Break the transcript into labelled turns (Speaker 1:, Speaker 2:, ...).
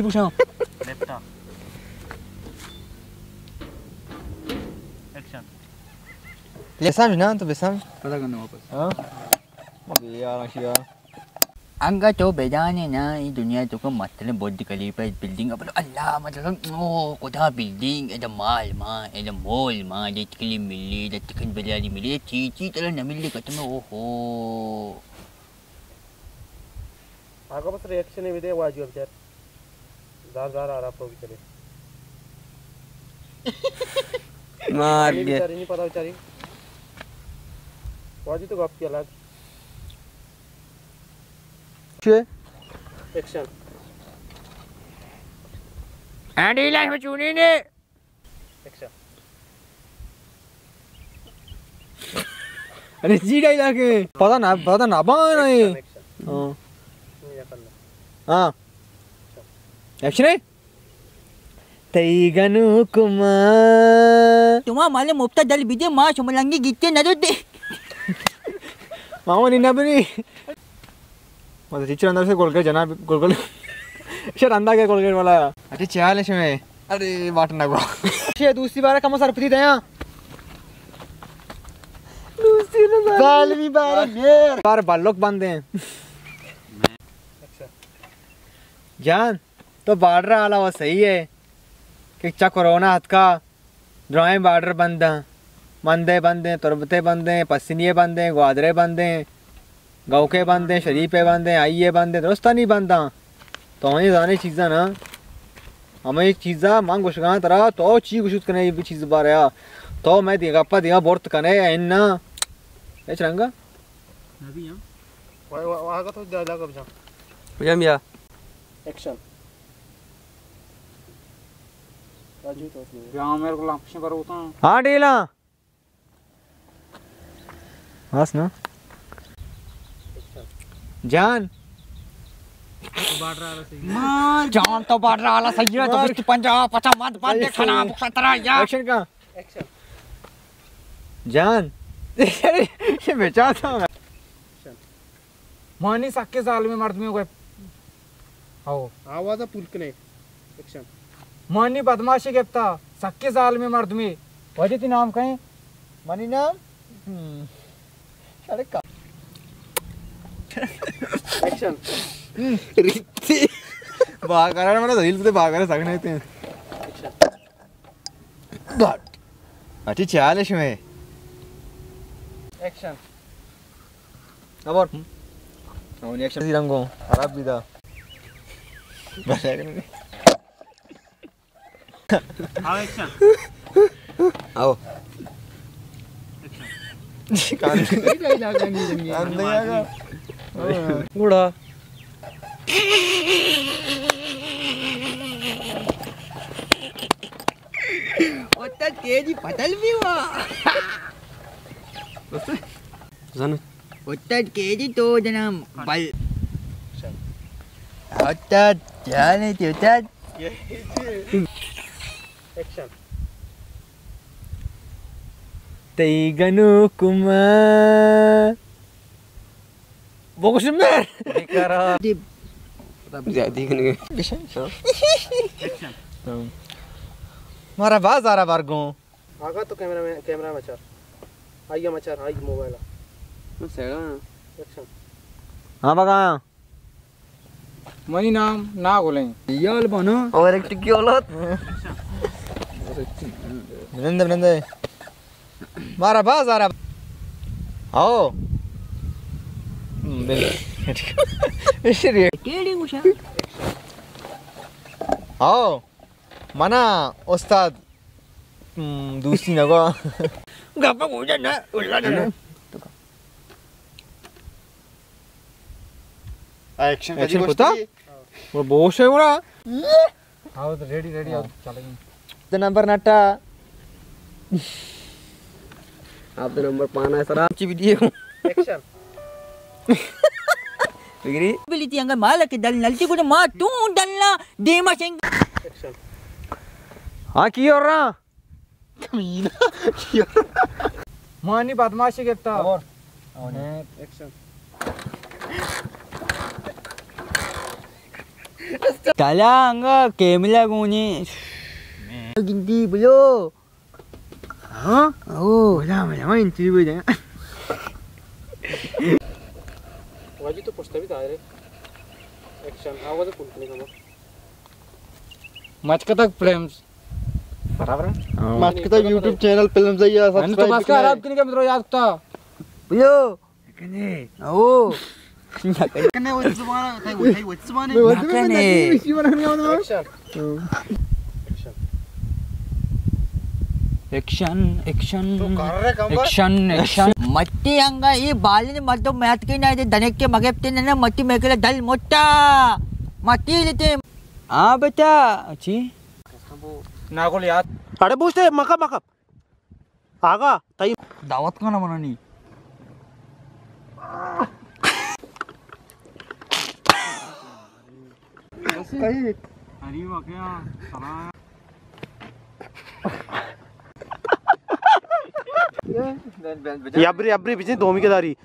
Speaker 1: Lefty पूछा
Speaker 2: left action
Speaker 1: लेसम ना तो बेसम
Speaker 3: पता करना वापस
Speaker 1: हां मगे यार आशिया
Speaker 4: अंगा तो बेजाने ना ये दुनिया तो को मतलब बहुत कली पर बिल्डिंग अब अल्लाह मतलब ओ कोदा बिल्डिंग एदा माल मा एदा मॉल मा ये चिकली मिली द चिकन बिरयानी मिली चीची तरह न मिली कतम ओहो
Speaker 2: आगा बस रिएक्शन है विदे वाजू अब दार आ रहा प्रोगी चले
Speaker 1: मार गया
Speaker 2: बेचारी नहीं पता बेचारी वाजू तो गप की अलग एक्शन
Speaker 4: एंडी लाइफ में चुनी ने
Speaker 2: एक्शन
Speaker 1: अरे जी डायलॉग है पता ना बाना है हां हां एक्शन है तैगनु कुमा
Speaker 4: तुम्हारा माले मुफ्ता दल बीजे मां सुमलंगी गीते न दे
Speaker 1: मामा निन्ना बनी मतलब टीचर अंदर से गोल गोल सर अंदर के गोल वाला अच्छा चाल है इसमें अरे वाट ना गो ये दूसरी बार कम सर पति दया दूसरी बार भी बार बालोक बांधे हैं जान तो बॉर्डर वाला वो सही है कि चा कोरोना हाथ का ड्राइंग बॉर्डर बंद मंदे बंदे तुरबते बंदे पसीनिए बंदे ग्वादरे बंदे गौके बंदे शरीफे बंदे आइए बंदे दोस्तानी बंदा तो हमें जाने चीज़ा ना हमें एक चीज़ा मांग गुशगा तरह तो चीज गुशुत करने ये चीज़ बार या तो मैं दिया अपा दिया बोर्ड करने इन्ना ये चलेगा
Speaker 2: अभी हम वहाँ का तो डायलॉग अब जा
Speaker 1: भैया मिया
Speaker 2: एक्शन राजू तो
Speaker 3: यहाँ मेरे को लापशी पर होता हूँ
Speaker 1: हाँ डीला बस ना जान
Speaker 4: जान तो बाढ़ रहा सही है तो 50 मत बात देखना खतरा यार
Speaker 1: एक्शन का
Speaker 2: एक्शन
Speaker 1: जान ये बेचा था
Speaker 3: मानी सक्के साल में मर्द में हो गए आओ
Speaker 2: आवाज़ पुलकने एक्शन
Speaker 3: मानी बदमाशी केप्ता सक्के साल में मर्द में वजह ती नाम कहें
Speaker 1: मनी नाम अरे का
Speaker 2: एक्शन
Speaker 1: रित्ती भाग रहा है मेरा दिल पे भाग रहा सकने थे बट अच्छी चाल है इसमें
Speaker 2: एक्शन
Speaker 1: अब और एक्शन सी रंगों खराब भी था बस है
Speaker 2: आओ एक्शन
Speaker 1: आओ उड़ा
Speaker 4: ओता तेजी पतल भी हुआ
Speaker 1: जान
Speaker 4: ओता तेजी तो जनाम बल ओता जाने त्योता
Speaker 2: एक्शन
Speaker 1: तैगनु कुमा बोकुश में बेकार ज्यादा करने
Speaker 2: एक्शन
Speaker 1: मारा बाज आ रहा बारगो
Speaker 2: आगा तो कैमरा मचार आइए मचार आई मोबाइल एक्शन
Speaker 1: हाँ बगा
Speaker 3: मनी नाम ना बोलें
Speaker 4: याल बनो
Speaker 1: और एक टिक्की औलत नंदे मारा बाज आ रहा आओ
Speaker 4: केड़ी मुशा
Speaker 1: आओ मना उस्ताद दूसरी नगो
Speaker 4: गप्पा मुझे ना उल्ला ना
Speaker 1: एक्शन पता वो बोश है उड़ा
Speaker 3: आओ तो रेडी आओ चलेंगे
Speaker 1: तो नंबर नट्टा
Speaker 5: आप तो नंबर पाना है सर
Speaker 1: अच्छी वीडियो
Speaker 2: एक्शन
Speaker 1: बिगड़ी
Speaker 4: बिलिती अंगा माला के दल नलती को मां तू डलना देमा सिंह
Speaker 2: एक्शन
Speaker 1: हाँ की हो रहा कमीना की हो रहा
Speaker 3: मानी बदमाशी केप्ता
Speaker 1: और
Speaker 2: action
Speaker 4: Tala angga kemla guni. Ginti belo.
Speaker 1: हाँ
Speaker 4: Oh.
Speaker 1: बोला मैं इंटरव्यू में जाएगा
Speaker 2: वाजी तो पुछता भी था रे एक्शन आवाज कुंटली का
Speaker 3: मचकतक फिल्म्स
Speaker 2: बराबर है
Speaker 5: मस्त यूट्यूब चैनल फिल्म से या
Speaker 3: मैंने तो बस का अरब किन के मित्रों याद था
Speaker 4: Belo.
Speaker 1: कने
Speaker 4: Oh.
Speaker 5: कने वो जुबान है वो जुबान है
Speaker 4: Nakane.
Speaker 1: इसी में रखने वाला
Speaker 2: एक्शन
Speaker 4: Action, action.
Speaker 5: तो कर रहे कम
Speaker 4: Action, action. Mati angga I balin malto mat ke na de danek ke magepte na mati mekela dal motta. Mati lete. Ah beta. Achi.
Speaker 3: Nagole याद
Speaker 2: अरे पूछते मका मका आगा तई
Speaker 4: दावत का ना बनानी.
Speaker 3: अरे वाह क्या साला
Speaker 2: याब्री याब्री बिजने दोमी के दारी